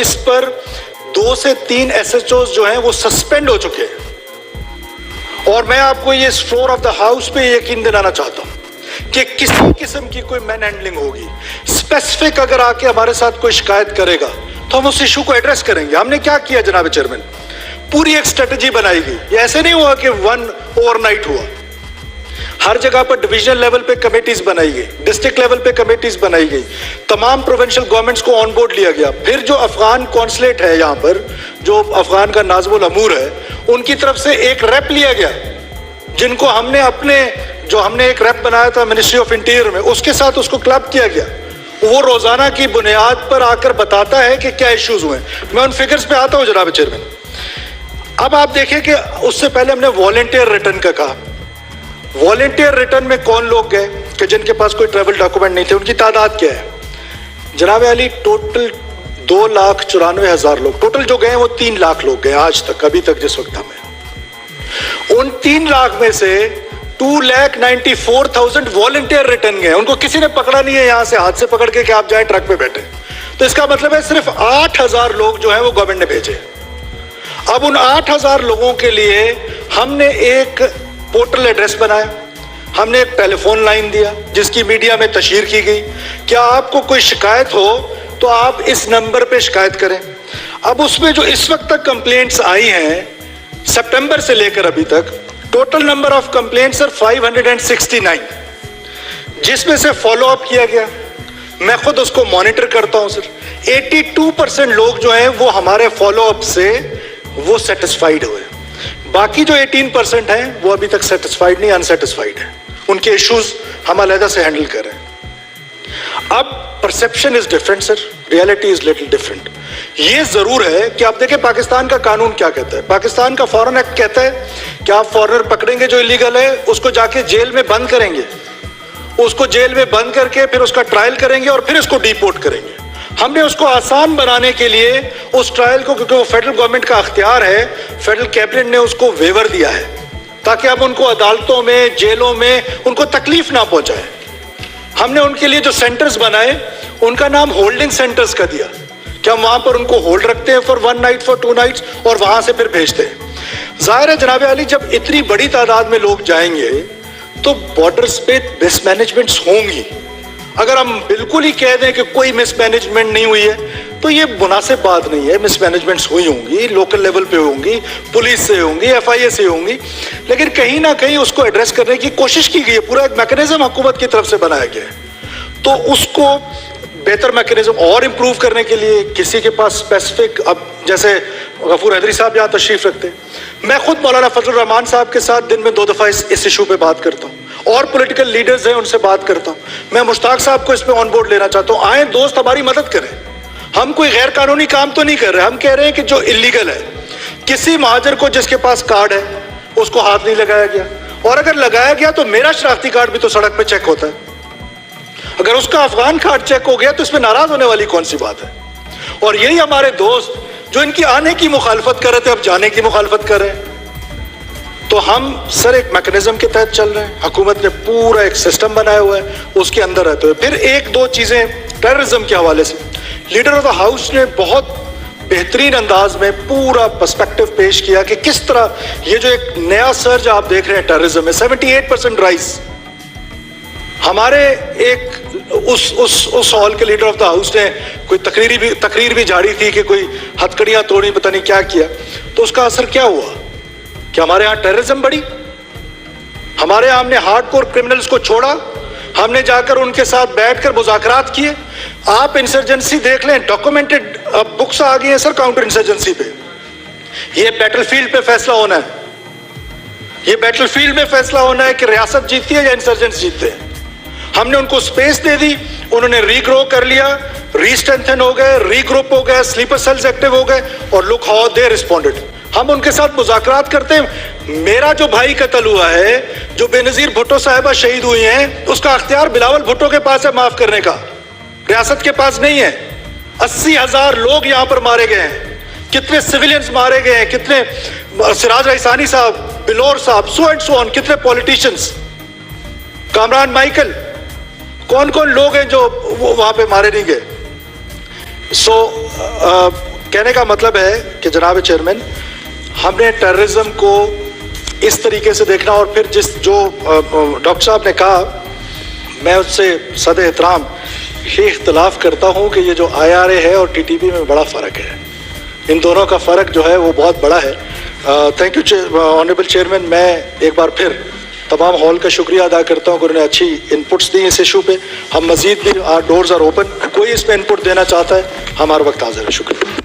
اس پر 2 سے 3 SHOs جو ہیں وہ سسپینڈ ہو چکے ہیں. اور میں آپ کو یہ اس فلور آف دا ہاؤس پہ یقین دلانا چاہتا ہوں کہ کسی قسم کی کوئی مین ہینڈلنگ ہوگی, اسپیسیفک اگر آ کے ہمارے ساتھ کوئی شکایت کرے گا تو ہم اس ایشو کو ایڈریس کریں گے. ہم نے کیا کیا جناب چیئرمین, پوری ایک اسٹریٹجی بنائی گئی. یہ ایسے نہیں ہوا کہ ون اوور نائٹ ہوا. ہر جگہ پر ڈویژنل لیول پہ کمیٹیز بنائی گئی, ڈسٹرکٹ لیول پہ کمیٹیز بنائی گئی, تمام پروونشل گورنمنٹس کو آن بورڈ لیا گیا. پھر جو افغان کونسلیٹ ہے یہاں پر, جو افغان کا ناظم الامور ہے, ان کی طرف سے ایک ریپ لیا گیا, جن کو ہم نے ایک ریپ بنایا تھا منسٹری آف انٹیریئر میں, اس کے ساتھ اس کو کلب کیا گیا. وہ روزانہ کی بنیاد پر آ کر بتاتا ہے کہ کیا ایشوز ہوئے ہیں. میں ان فگرز پہ آتا ہوں جناب چیئرمین. اب آپ دیکھیں کہ اس سے پہلے ہم نے والنٹیئر ریٹرن کا کہا. والنٹیئر ریٹرن میں کون لوگ گئے کہ جن کے پاس کوئی ٹریول ڈاکومنٹ نہیں تھے, ان کی تعداد کیا ہے جناب علی؟ ٹوٹل 2,94,000 لوگ ٹوٹل جو گئے ہیں, وہ 3 لاکھ لوگ گئے آج تک, ابھی تک جس وقت ہمیں. ان 3 لاکھ میں سے 2,94,000 والنٹیئر ریٹرن گئے. ان کو کسی نے پکڑا نہیں ہے یہاں سے ہاتھ سے پکڑ کے کہ آپ جائیں ٹرک پہ بیٹھے. تو اس کا مطلب ہے صرف 8,000 لوگ جو ہیں وہ گورنمنٹ نے بھیجے. اب ان 8,000 لوگوں کے لیے ہم نے ایک پورٹل ایڈریس بنایا, ہم نے ایک ٹیلی فون لائن دیا جس کی میڈیا میں تشہیر کی گئی. کیا آپ کو کوئی شکایت ہو تو آپ اس نمبر پہ شکایت کریں. اب اس میں جو اس وقت تک کمپلینٹس آئی ہیں سپٹمبر سے لے کر ابھی تک, ٹوٹل نمبر آف کمپلینٹس سر 569, جس میں سے فالو اپ کیا گیا. میں خود اس کو مانیٹر کرتا ہوں سر. 82% لوگ جو ہیں وہ ہمارے فالو اپ سے وہ سیٹسفائیڈ ہوئے. باقی جو 18% ہیں وہ ابھی تک سیٹسفائیڈ نہیں, انسیٹسفائیڈ ہیں. ان کے ایشوز ہم علیحدہ سے ہینڈل کر رہے ہیں. اب perception is different sir, reality is little different. یہ ضرور ہے کہ آپ دیکھیں پاکستان کا قانون کیا کہتا ہے. پاکستان کا فارن ایکٹ کہتا ہے کہ آپ فارنر پکڑیں گے جو الیگل ہے, اس کو جا کے جیل میں بند کریں گے, اس کو جیل میں بند کر کے پھر اس کا ٹرائل کریں گے اور پھر اس کو ڈیپورٹ کریں گے. ہم نے اس کو آسان بنانے کے لیے اس ٹرائل کو, کیونکہ وہ فیڈرل گورنمنٹ کا اختیار ہے, فیڈرل کیبنٹ نے اس کو ویور دیا ہے تاکہ اب ان کو عدالتوں میں جیلوں میں ان کو تکلیف نہ پہنچائے. ہم نے ان کے لیے جو سینٹرز بنائے ان کا نام ہولڈنگ سینٹرز کا دیا کہ ہم وہاں پر ان کو ہولڈ رکھتے ہیں فار 1 نائٹ, فار 2 نائٹس, اور وہاں سے پھر بھیجتے ہیں. ظاہر ہے جناب علی جب اتنی بڑی تعداد میں لوگ جائیں گے تو بارڈرز پہ مس مینجمنٹس ہوں گی. اگر ہم بالکل ہی کہہ دیں کہ کوئی مس مینجمنٹ نہیں ہوئی ہے تو یہ مناسب بات نہیں ہے. مس مینجمنٹس ہوئی ہوں گی, لوکل لیول پہ ہوں گی, پولیس سے ہوں گی, FIA سے ہوں گی, لیکن کہیں نہ کہیں اس کو ایڈریس کرنے کی کوشش کی گئی ہے. پورا ایک میکنزم حکومت کی طرف سے بنایا گیا ہے. تو اس کو بہتر میکنزم اور امپروو کرنے کے لیے کسی کے پاس اسپیسیفک, اب جیسے غفور حیدری صاحب یہاں تشریف رکھتے ہیں, میں خود مولانا فضل الرحمان صاحب کے ساتھ دن میں 2 دفعہ اس ایشو پہ بات کرتا ہوں, اور پولیٹیکل لیڈرز ہیں ان سے بات کرتا ہوں. میں مشتاق صاحب کو اس پہ آن بورڈ لینا چاہتا ہوں. آئیں دوست ہماری مدد کریں. ہم کوئی غیر قانونی کام تو نہیں کر رہے, ہم کہہ رہے ہیں کہ جو الیگل ہے, کسی مہاجر کو جس کے پاس کارڈ ہے اس کو ہاتھ نہیں لگایا گیا, اور اگر لگایا گیا تو میرا شناختی کارڈ بھی تو سڑک پہ چیک ہوتا ہے. اگر اس کا افغان کارڈ چیک ہو گیا تو اس میں ناراض ہونے والی کون سی بات ہے؟ اور یہی ہمارے دوست جو ان کی آنے کی مخالفت کر رہے تھے اب جانے کی مخالفت کر رہے ہیں. تو ہم سر ایک میکنزم کے تحت چل رہے ہیں. حکومت نے پورا ایک سسٹم بنایا ہوا ہے, اس کے اندر رہتے ہوئے. پھر 1-2 چیزیں ٹیررزم کے حوالے سے لیڈر آف دا ہاؤس نے بہت بہترین انداز میں پورا پرسپیکٹو پیش کیا کہ کس طرح یہ جو ایک نیا سرج آپ دیکھ رہے ہیں ٹیررزم میں, 78% رائز. ہمارے ایک اس ہال کے لیڈر آف دا ہاؤس نے کوئی تقریر بھی جاری تھی کہ کوئی ہتھکڑیاں توڑی, پتہ نہیں کیا کیا. تو اس کا اثر کیا ہوا کہ ہمارے ہاں ٹیررزم بڑھی. ہمارے ہاں ہم نے ہارڈ کور کرمنلز کو چھوڑا, ہم نے جا کر ان کے ساتھ بیٹھ کر مذاکرات کیے. آپ انسرجنسی دیکھ لیں, ڈاکومنٹڈ بکس آ گئی ہیں سر کاؤنٹر انسرجنسی پہ. یہ بیٹل فیلڈ پہ فیصلہ ہونا ہے, یہ بیٹل فیلڈ میں فیصلہ ہونا ہے کہ ریاست جیتتی ہے یا انسرجنٹس جیتتے ہیں. ہم نے ان کو سپیس دے دی, انہوں نے ری گرو کر لیا, ری اسٹرینتھن ہو گئے, ری گروپ ہو گئے, سلیپر سیلز ایکٹیو ہو گئے, اور لک ہاؤ دے ریسپونڈڈ. ہم ان کے ساتھ مذاکرات کرتے ہیں. میرا جو بھائی قتل ہوا ہے, جو بے نظیر بھٹو صاحبہ شہید ہوئی ہیں, اس کا اختیار بلاول بھٹو کے پاس ہے معاف کرنے کا, ریاست کے پاس نہیں ہے. 80,000 لوگ یہاں پر مارے گئے ہیں, کتنے سویلینز مارے گئے ہیں, کتنے سراج رئیسانی صاحب, بلور صاحب, سو اینڈ سو آن, کتنے پولیٹیشنز, کامران مائیکل, کون کون لوگ ہیں جو وہاں پہ مارے نہیں گئے. سو کہنے کا مطلب ہے کہ جناب چیئرمین، ہم نے ٹیررزم کو اس طریقے سے دیکھنا، اور پھر جو ڈاکٹر صاحب نے کہا، میں اس سے صد احترام یہ اختلاف کرتا ہوں کہ یہ جو IRA ہے اور TTP میں بڑا فرق ہے، ان دونوں کا فرق جو ہے وہ بہت بڑا ہے. Thank you honourable chairman. میں ایک بار پھر تمام ہال کا شکریہ ادا کرتا ہوں کہ انہوں نے اچھی انپٹس دی اس ایشو پہ. ہم مزید بھی ڈورز آر اوپن، کوئی اس پہ انپٹ دینا چاہتا ہے ہم ہر وقت حاضر ہیں. شکریہ.